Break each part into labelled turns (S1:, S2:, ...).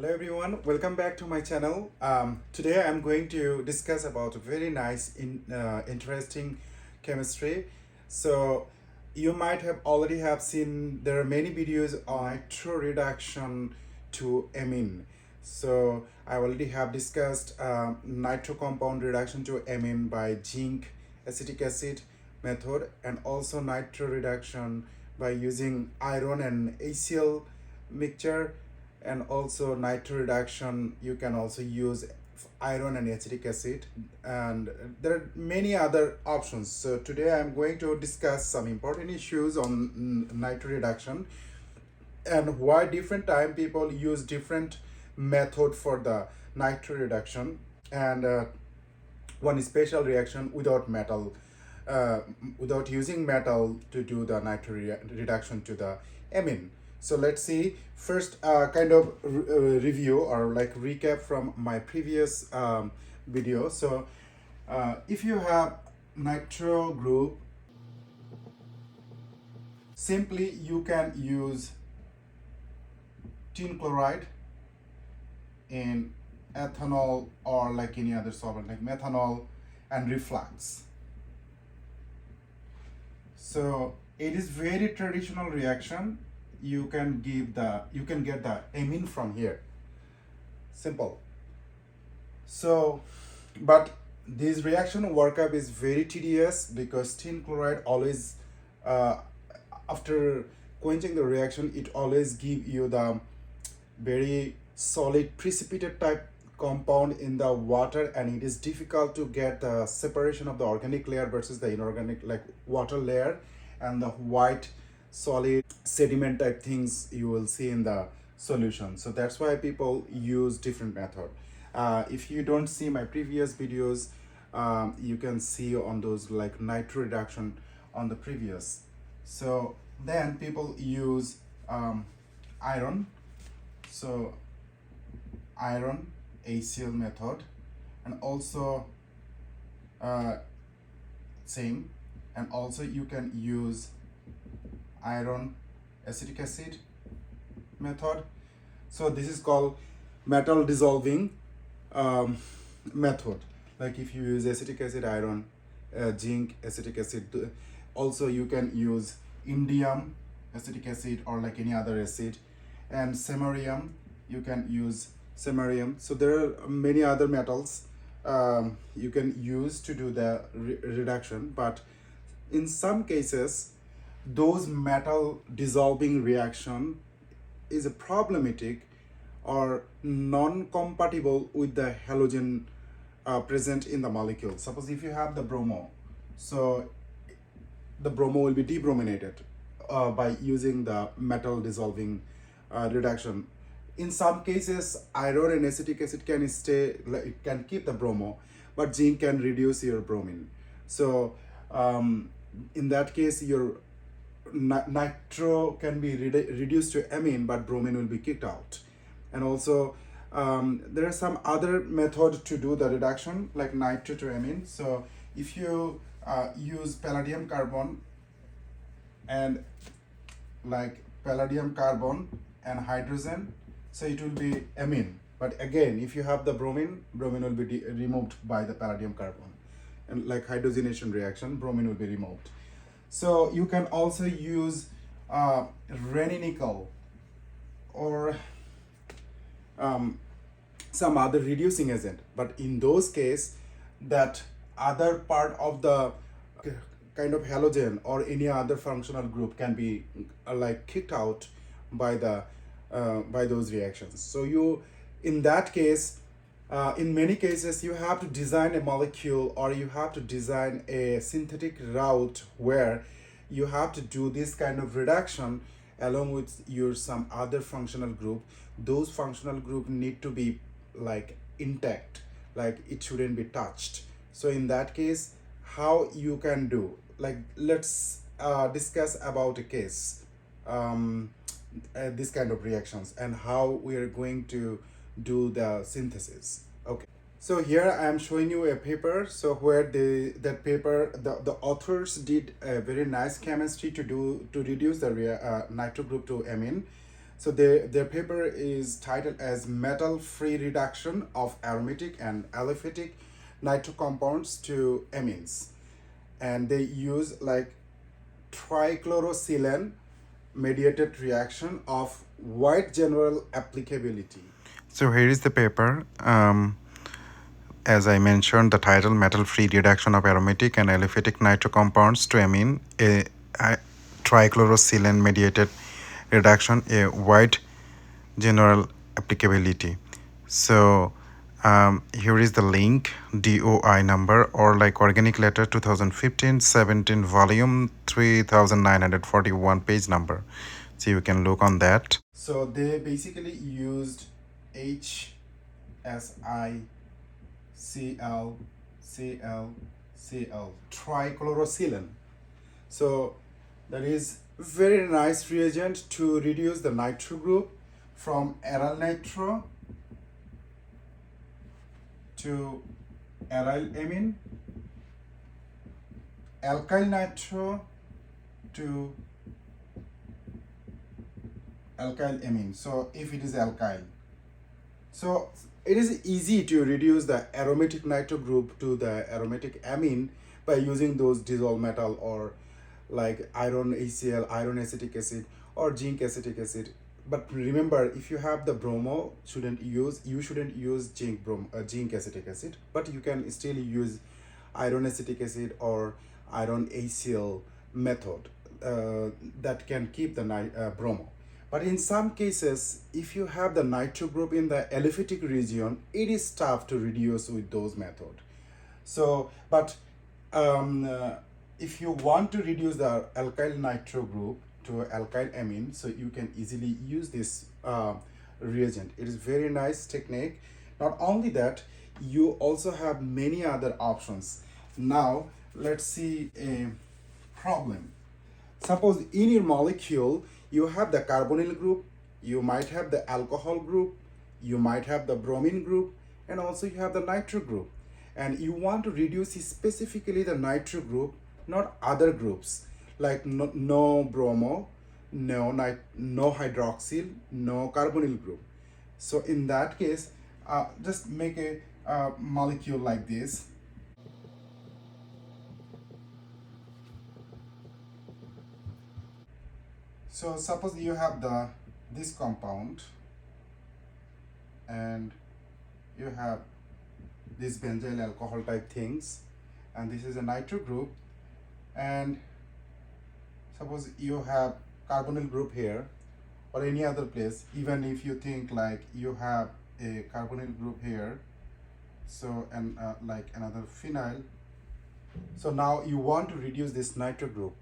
S1: Hello everyone, welcome back to my channel. Today I'm going to discuss about a very nice, interesting chemistry. So you might have already have seen there are many videos on nitro reduction to amine. So I already have discussed nitro compound reduction to amine by zinc acetic acid method, and also nitro reduction by using iron and HCl mixture, and also nitro reduction you can also use iron and acetic acid, and there are many other options. So today I'm going to discuss some important issues on nitro reduction and why different time people use different method for the nitro reduction, and one special reaction without metal, without using metal to do the nitro reduction to the amine. So let's see first kind of review or like recap from my previous video. So if you have nitro group, simply you can use tin chloride in ethanol or like any other solvent like methanol and reflux. So it is very traditional reaction. You can get the amine from here. Simple. So, but this reaction workup is very tedious because tin chloride always, uh, after quenching the reaction, it always give you the very solid precipitate type compound in the water, and it is difficult to get the separation of the organic layer versus the inorganic like water layer and the white solid sediment type things you will see in the solution. So that's why people use different method. If you don't see my previous videos, you can see on those like nitro reduction on the previous. So then people use iron. So iron HCl method, and also same, and also you can use iron acetic acid method. So this is called metal dissolving method. Like if you use acetic acid, iron, zinc acetic acid, also you can use indium acetic acid or like any other acid, and samarium you can use samarium. So there are many other metals you can use to do the reduction, but in some cases those metal dissolving reaction is problematic or non-compatible with the halogen present in the molecule. Suppose if you have the bromo, so the bromo will be debrominated by using the metal dissolving reduction. In some cases, iron and acetic acid can stay, like, it can keep the bromo, but zinc can reduce your bromine. So in that case, your nitro can be reduced to amine, but bromine will be kicked out. And also there are some other method to do the reduction like nitro to amine. So if you use palladium carbon and like palladium carbon and hydrogen, so it will be amine. But again, if you have the bromine, bromine will be removed by the palladium carbon, and like hydrogenation reaction, bromine will be removed. So you can also use nickel or some other reducing agent, but in those case that other part of the kind of halogen or any other functional group can be like kicked out by the by those reactions. So you, in that case, in many cases you have to design a molecule or you have to design a synthetic route where you have to do this kind of reduction along with your some other functional group. Those functional group need to be like intact, like it shouldn't be touched. So in that case, how you can do, like let's discuss about a case, this kind of reactions and how we are going to do the synthesis. Okay, so here I am showing you a paper. So where that paper, the authors did a very nice chemistry to reduce the nitro group to amine. So their paper is titled as Metal-Free Reduction of Aromatic and Aliphatic Nitro Compounds to Amines. And they use like trichlorosilane mediated reaction of wide general applicability. So here is the paper. As I mentioned, the title Metal-Free Reduction of Aromatic and Aliphatic Nitro Compounds to Amine, a trichlorosilane mediated reduction, a wide general applicability. So here is the link, DOI number, or like organic letter 2015-17 volume 3941 page number. So you can look on that. So they basically used HSiCl3-A trichlorosilane. So that is very nice reagent to reduce the nitro group from aryl nitro to aryl amine, alkyl nitro to alkyl amine. So if it is alkyl, so it is easy to reduce the aromatic nitro group to the aromatic amine by using those dissolved metal or like iron HCl, iron acetic acid, or zinc acetic acid. But remember, if you have the bromo, you shouldn't use zinc acetic acid, but you can still use iron acetic acid or iron HCl method that can keep the bromo. But in some cases, if you have the nitro group in the aliphatic region, it is tough to reduce with those methods. So, but if you want to reduce the alkyl nitro group to alkyl amine, so you can easily use this reagent. It is very nice technique. Not only that, you also have many other options. Now, let's see a problem. Suppose in your molecule, you have the carbonyl group, you might have the alcohol group, you might have the bromine group, and also you have the nitro group. And you want to reduce specifically the nitro group, not other groups, like no bromo, no hydroxyl, no carbonyl group. So in that case, just make a molecule like this. So suppose you have this compound and you have this benzyl alcohol type things, and this is a nitro group, and suppose you have carbonyl group here or any other place. Even if you think like you have a carbonyl group here, so and like another phenyl, so now you want to reduce this nitro group.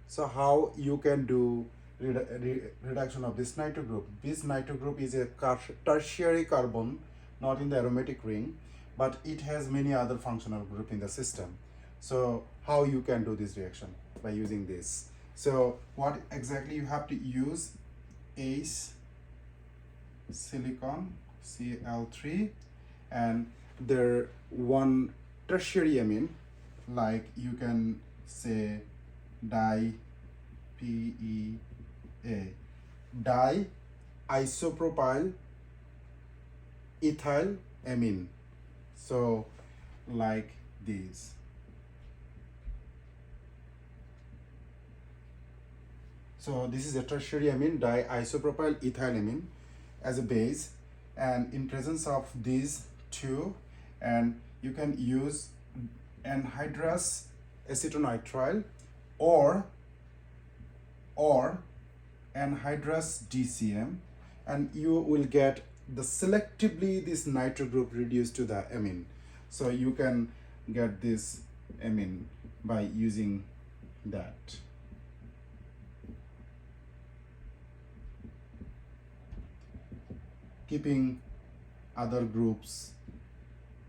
S1: So how you can do reduction of this nitro group? This nitro group is a tertiary carbon, not in the aromatic ring, but it has many other functional group in the system. So how you can do this reaction? By using this. So what exactly you have to use is silicon Cl3 and their one tertiary amine, like you can say di-PEA, di-isopropyl ethyl amine. So like this. So this is a tertiary amine, di-isopropyl ethyl amine as a base, and in presence of these two, and you can use anhydrous acetonitrile or anhydrous DCM, and you will get the selectively this nitro group reduced to the amine. So you can get this amine by using that. Keeping other groups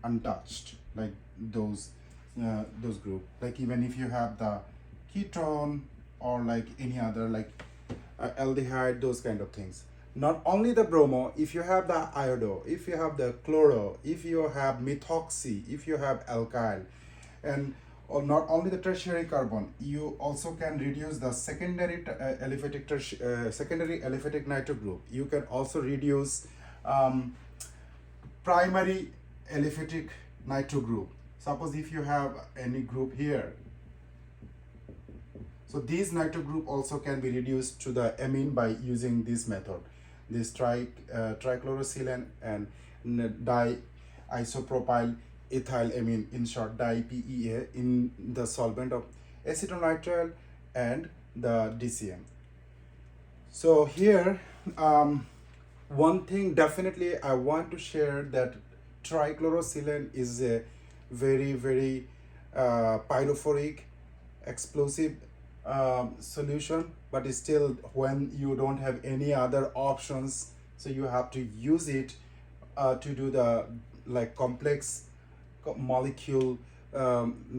S1: untouched, like those group. Like even if you have the ketone or like any other like aldehyde, those kind of things. Not only the bromo, if you have the iodo, if you have the chloro, if you have methoxy, if you have alkyl, and or not only the tertiary carbon, you also can reduce the secondary aliphatic nitro group. You can also reduce um, primary aliphatic nitro group. Suppose if you have any group here, so these nitro group also can be reduced to the amine by using this method, this trichlorosilane and diisopropyl ethyl amine, in short DIPEA, in the solvent of acetonitrile and the DCM. So here, one thing definitely I want to share, that trichlorosilane is a very pyrophoric explosive solution, but still when you don't have any other options, so you have to use it to do the like complex molecule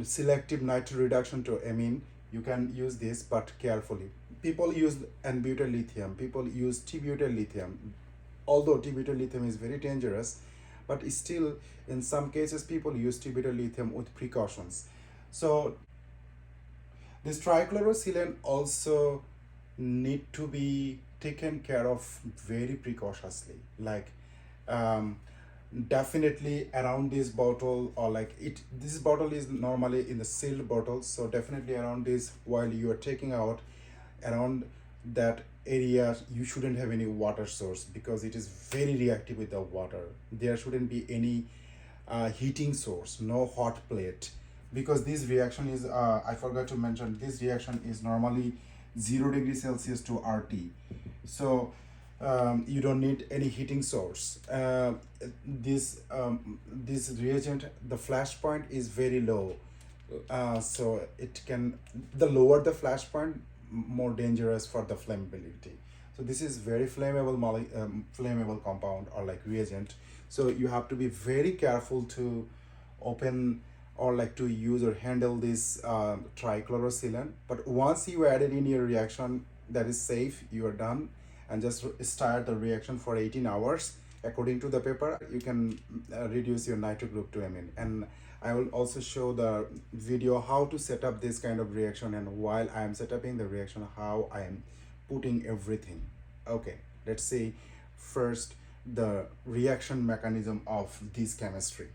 S1: selective nitro reduction to amine. You can use this, but carefully. People use n-butyl lithium, people use t-butyl lithium, although t-butyl lithium is very dangerous, but still in some cases people use t-butyl lithium with precautions. So this trichlorosilane also need to be taken care of very precautiously, like definitely around this bottle, or like this bottle is normally in the sealed bottle, so definitely around this, while you are taking out, around that area you shouldn't have any water source, because it is very reactive with the water. There shouldn't be any heating source, no hot plate, because this reaction is I forgot to mention, this reaction is normally 0 degrees Celsius to RT. So you don't need any heating source. This reagent, the flash point is very low, so it can, the lower the flash point, more dangerous for the flammability. So this is very flammable flammable compound or like reagent. So you have to be very careful to open or like to use or handle this trichlorosilane. But once you add it in your reaction, that is safe, you are done, and just start the reaction for 18 hours. According to the paper, you can reduce your nitro group to amine. And I will also show the video how to set up this kind of reaction, and while I am setting the reaction, how I am putting everything. Okay, let's see first the reaction mechanism of this chemistry.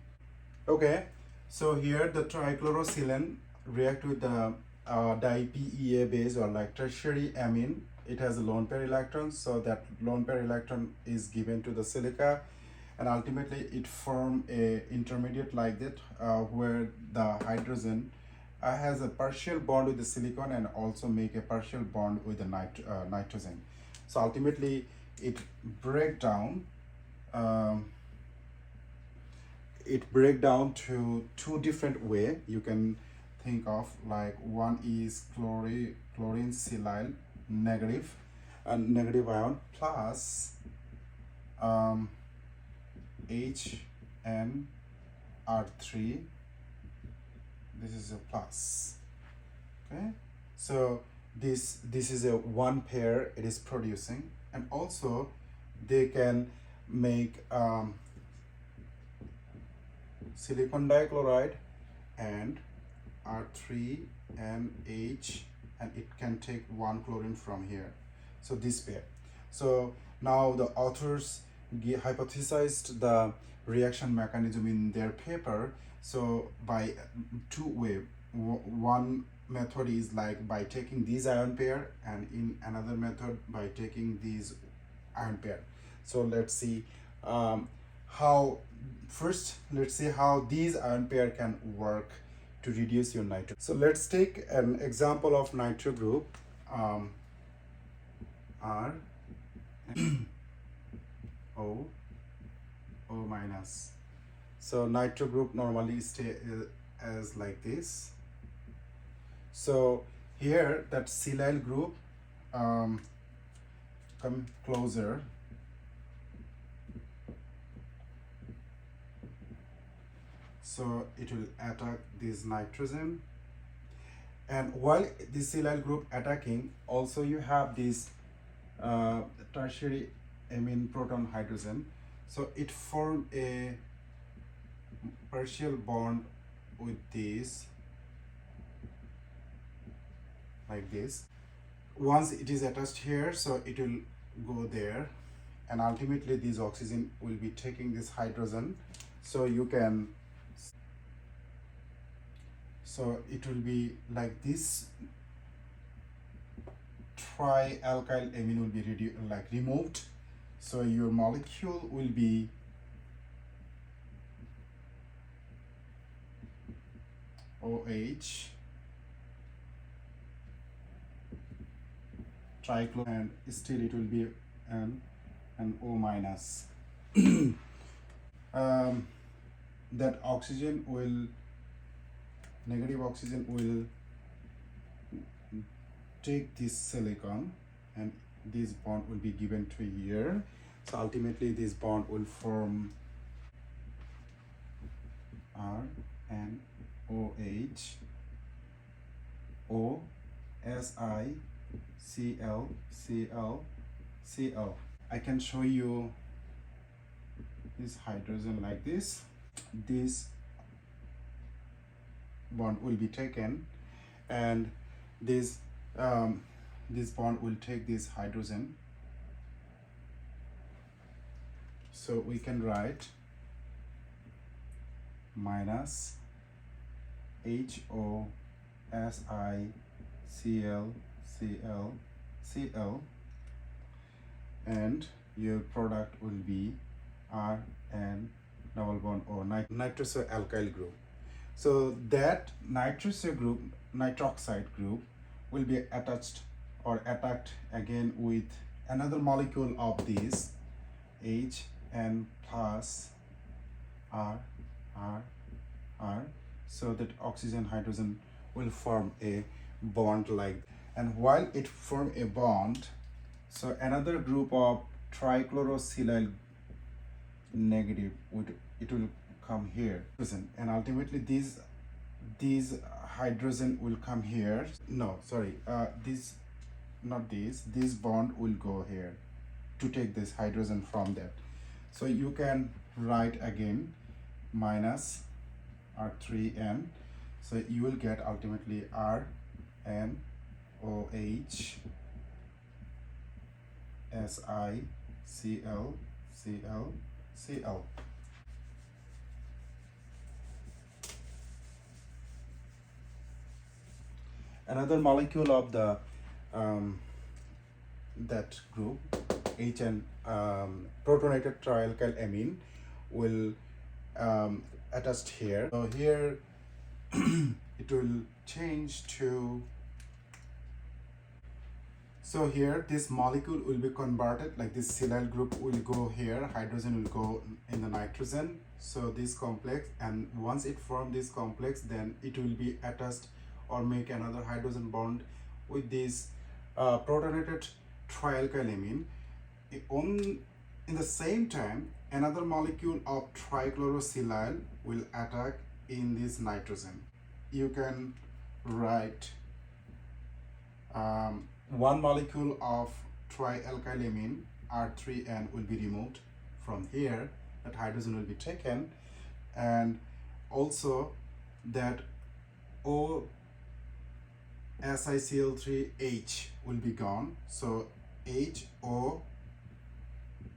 S1: Okay, so here the trichlorosilane react with the DIPEA base, or like tertiary amine. It has a lone pair electron, so that lone pair electron is given to the silica, and ultimately it form a intermediate like that, where the hydrogen has a partial bond with the silicon and also make a partial bond with the nitrogen. So ultimately it break down to two different way. You can think of, like, one is chlorine silyl negative ion plus HNR3, this is a plus. Okay, so this is a one pair it is producing, and also they can make silicon dichloride and R3 and H, and it can take one chlorine from here. So this pair. So now the authors hypothesized the reaction mechanism in their paper. So by two way, one method is like by taking these ion pair, and in another method by taking these ion pair. So let's see let's see how these ion pair can work to reduce your nitro. So let's take an example of nitro group, R O minus. So nitro group normally stay as like this. So here that silyl group come closer. So it will attack this nitrogen, and while this silyl group attacking, also you have this tertiary amine proton hydrogen. So it form a partial bond with this like this. Once it is attached here, so it will go there, and ultimately this oxygen will be taking this hydrogen. So you can, so it will be like this, trialkyl amine will be removed. So your molecule will be OH trichloro, and still it will be an O minus. That oxygen will, negative oxygen will take this silicon, and this bond will be given to here. So ultimately this bond will form R and OH, O, HSiCl3-A. I can show you this hydrogen like this. This bond will be taken, and this bond will take this hydrogen. So we can write minus HOSiCl3-Cl, and your product will be RN double bond O, nitrous alkyl group. So that nitroxide group will be attached or attacked again with another molecule of this HN plus R, so that oxygen hydrogen will form a bond like, and while it form a bond, so another group of trichlorosilane negative it will come here, and ultimately these hydrogen will come here. No, sorry, this bond will go here to take this hydrogen from that. So you can write again minus R3N, so you will get ultimately RNOH SiCl3-Cl. Another molecule of the that group, HN, protonated trialkyl amine, will attached here. So here it will change to, so here this molecule will be converted, like this silyl group will go here, hydrogen will go in the nitrogen, so this complex, and once it forms this complex, then it will be attached or make another hydrogen bond with this protonated trialkyl amine. In the same time, another molecule of trichlorosilane will attack in this nitrogen. You can write one molecule of trialkylamine, R3N, will be removed from here. That hydrogen will be taken, and also that HSiCl3H will be gone. So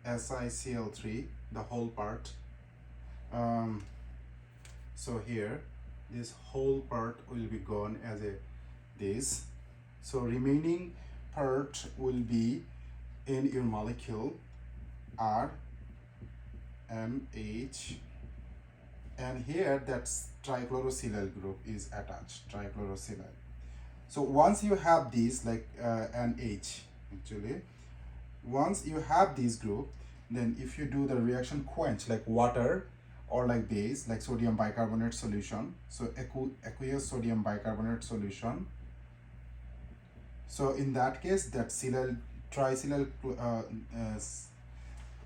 S1: HOSiCl3, the whole part. So here this whole part will be gone as this. So remaining part will be in your molecule R and H, and here that's trichlorosilane group is attached, trichlorosilane. So once you have these, like NH actually, once you have this group, then if you do the reaction quench like water or like base, like sodium bicarbonate solution, so aqueous sodium bicarbonate solution, so in that case that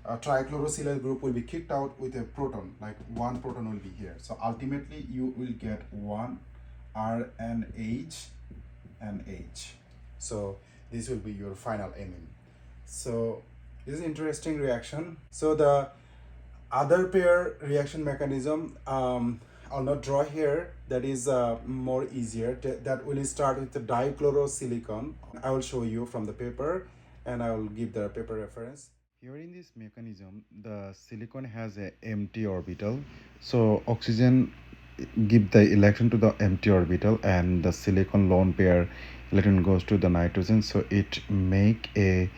S1: trichlorosilane group will be kicked out with a proton, like one proton will be here. So ultimately you will get one RNH and H. So this will be your final amine. So this is interesting reaction. So the other pair reaction mechanism, I'll not draw here. That is more easier. That will start with the dichlorosilicon. I will show you from the paper, and I will give the paper reference. Here in this mechanism, the silicon has a empty orbital. So oxygen give the electron to the empty orbital, and the silicon lone pair electron goes to the nitrogen. So it make a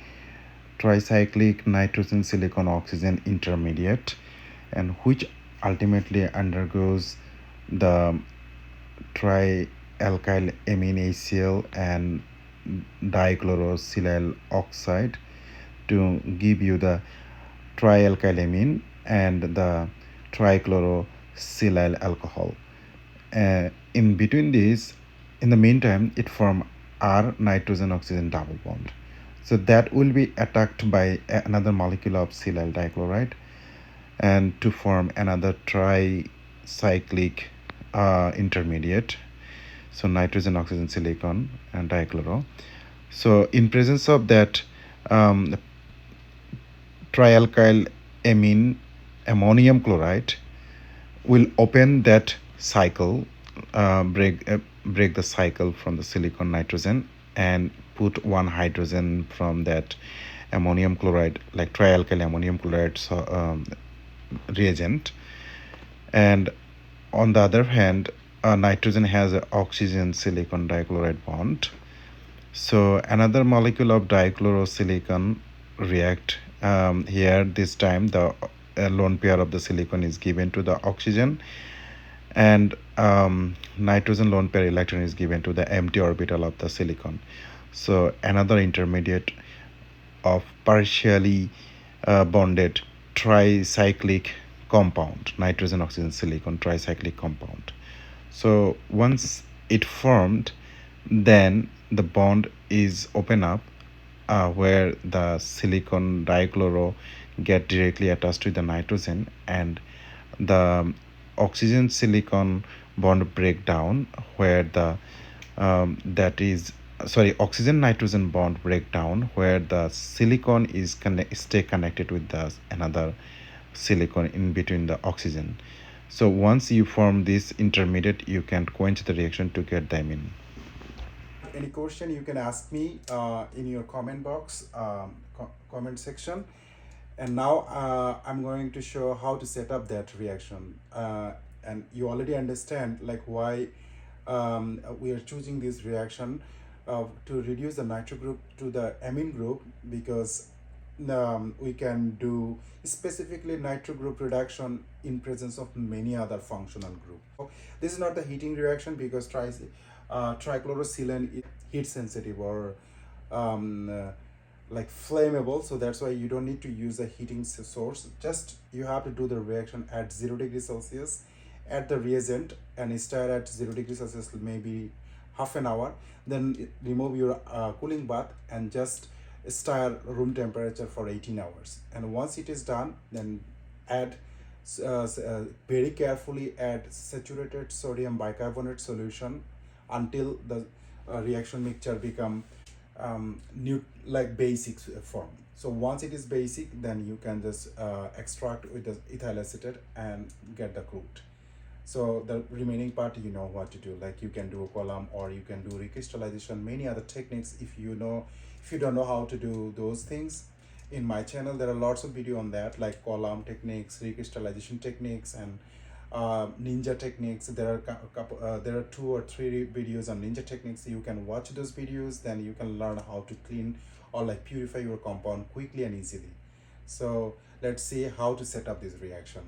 S1: tricyclic nitrogen silicon oxygen intermediate, and which ultimately undergoes the trialkyl amine HCl and dichlorosilane oxide to give you the trialkylamine and the trichlorosilane alcohol. In between these, in the meantime, it form R nitrogen oxygen double bond. So that will be attacked by another molecule of silyl dichloride and to form another tricyclic intermediate. So nitrogen oxygen silicon and dichloro. So in presence of that trialkyl amine ammonium chloride will open that cycle, break the cycle from the silicon nitrogen and put one hydrogen from that ammonium chloride, like trialkyl ammonium chloride reagent. And on the other hand, nitrogen has an oxygen silicon dichloride bond. So another molecule of dichlorosilicon react here. This time the lone pair of the silicon is given to the oxygen, and nitrogen lone pair electron is given to the empty orbital of the silicon. So another intermediate of partially bonded tricyclic compound, nitrogen oxygen silicon tricyclic compound. So once it formed, then the bond is open up, where the silicon dichloro get directly attached to the nitrogen, and the oxygen silicon bond breakdown, where the oxygen nitrogen bond breakdown, where the silicon is stay connected with the another silicon in between the oxygen. So once you form this intermediate, you can quench the reaction to get the amine. Any question you can ask me in your comment box, comment section. And now I'm going to show how to set up that reaction, and you already understand like why we are choosing this reaction to reduce the nitro group to the amine group, because we can do specifically nitro group reduction in presence of many other functional group. So this is not the heating reaction, because trichlorosilane is heat sensitive or like flammable, so that's why you don't need to use a heating source. Just you have to do the reaction at 0°C, add the reagent and stir at 0°C maybe half an hour, then remove your cooling bath and just stir room temperature for 18 hours. And once it is done, then add very carefully add saturated sodium bicarbonate solution until the reaction mixture become like basic form. So once it is basic, then you can just extract with the ethyl acetate and get the crude. So the remaining part, you know what to do, like you can do a column or you can do recrystallization, many other techniques. If you don't know how to do those things, in my channel there are lots of video on that, like column techniques, recrystallization techniques, and ninja techniques. There are 2 or 3 videos on ninja techniques. You can watch those videos, then you can learn how to clean or like purify your compound quickly and easily. So let's see how to set up this reaction.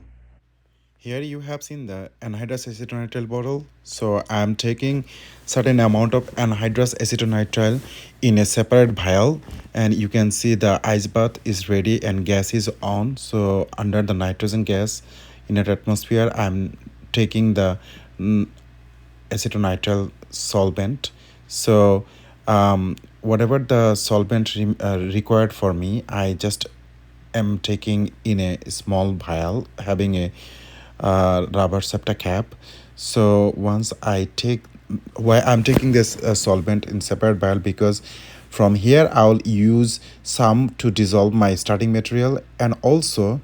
S1: Here you have seen the anhydrous acetonitrile bottle. So I am taking certain amount of anhydrous acetonitrile in a separate vial, and you can see the ice bath is ready and gas is on. So under the nitrogen gas in an atmosphere, I'm taking the acetonitrile solvent. So whatever the solvent required for me, I just am taking in a small vial having a rubber septa cap. So once I take, why I'm taking this solvent in separate vial, because from here I'll use some to dissolve my starting material, and also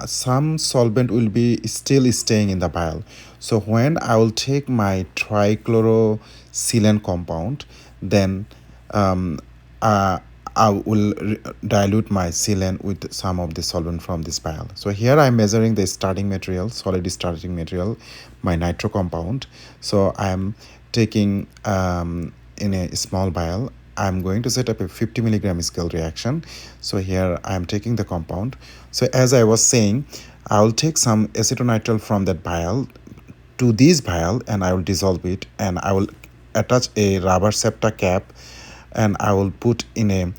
S1: some solvent will be still staying in the vial. So when I will take my trichlorosilane compound, then um, uh, I will dilute my sealant with some of the solvent from this vial. So here I'm measuring the starting material, solid starting material, my nitro compound. So I'm taking in a small vial. I'm going to set up a 50 milligram scale reaction. So here I'm taking the compound. So as I was saying, I will take some acetonitrile from that vial to this vial and I will dissolve it, and I will attach a rubber septa cap and I will put in a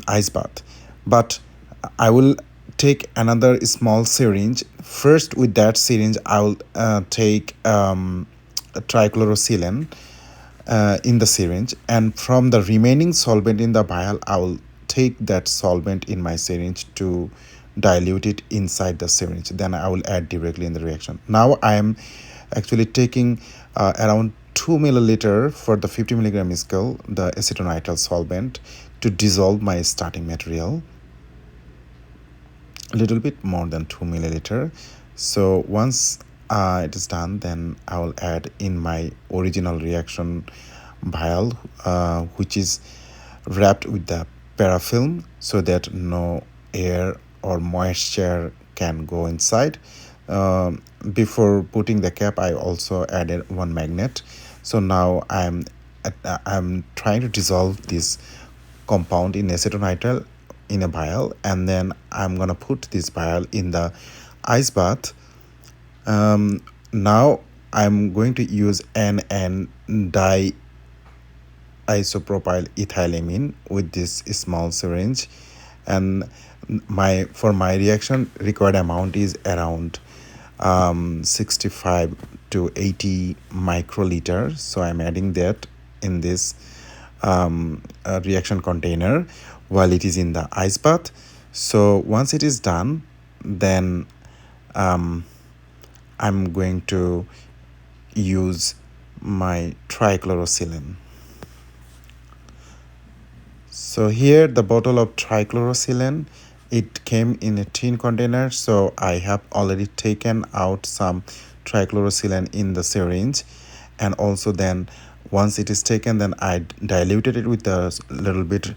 S1: ice bath. But I will take another small syringe. First, with that syringe, I will take trichlorosilane in the syringe, and from the remaining solvent in the vial, I will take that solvent in my syringe to dilute it inside the syringe. Then I will add directly in the reaction. Now I am actually taking around 2 milliliter for the 50 milligram scale, the acetonitrile solvent, to dissolve my starting material. A little bit more than 2 milliliter. So once it is done, then I will add in my original reaction vial, which is wrapped with the parafilm so that no air or moisture can go inside. Before putting the cap, I also added one magnet. So now I'm trying to dissolve this compound in acetonitrile in a vial, and then I'm gonna put this vial in the ice bath. Now I'm going to use NN isopropyl ethylamine with this small syringe, and my reaction required amount is around 65 to 80 microliter. So I'm adding that in this reaction container while it is in the ice bath. So once it is done, then I'm going to use my trichlorosilane. So here the bottle of trichlorosilane, it came in a tin container. So I have already taken out some trichlorosilane in the syringe, and also then once it is taken, then I diluted it with a little bit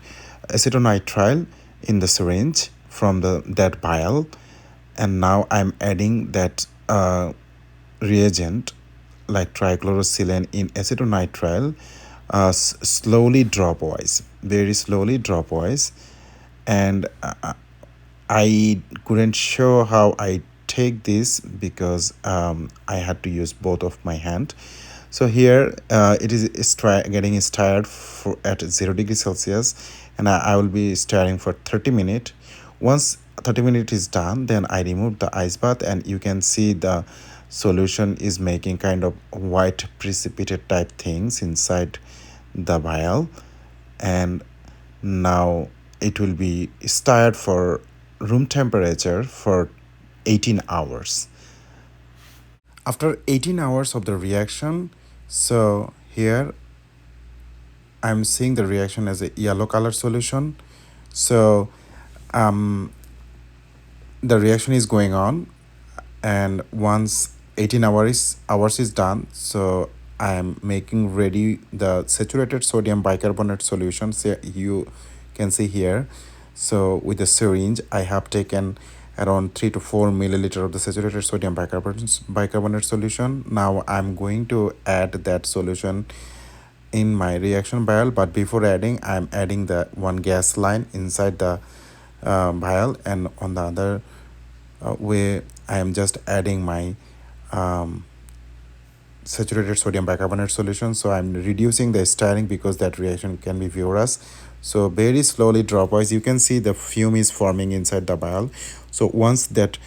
S1: acetonitrile in the syringe from that vial, and now I'm adding that reagent like trichlorosilane in acetonitrile, slowly dropwise, very slowly dropwise. And I couldn't show how I take this because I had to use both of my hand. So here it is getting stirred at 0 degrees Celsius, and I will be stirring for 30 minutes. Once 30 minutes is done, then I remove the ice bath, and you can see the solution is making kind of white precipitate type things inside the vial. And now it will be stirred for room temperature for 18 hours. After 18 hours of the reaction, so here I'm seeing the reaction as a yellow color solution. So the reaction is going on, and once 18 hours is done, so I am making ready the saturated sodium bicarbonate solution. So you can see here, so with the syringe I have taken around 3 to 4 milliliter of the saturated sodium bicarbonate solution. Now I'm going to add that solution in my reaction vial, but before adding, I'm adding the one gas line inside the vial, and on the other way I am just adding my saturated sodium bicarbonate solution. So I'm reducing the stirring because that reaction can be vigorous. So very slowly dropwise, you can see the fume is forming inside the vial. So once that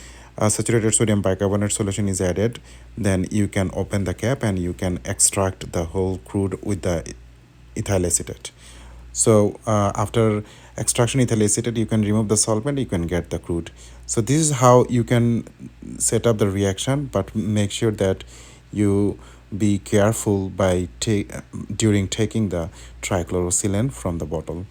S1: saturated sodium bicarbonate solution is added, then you can open the cap and you can extract the whole crude with the ethyl acetate. So after extraction ethyl acetate, you can remove the solvent, you can get the crude. So this is how you can set up the reaction, but make sure that you be careful by during taking the trichlorosilane from the bottle.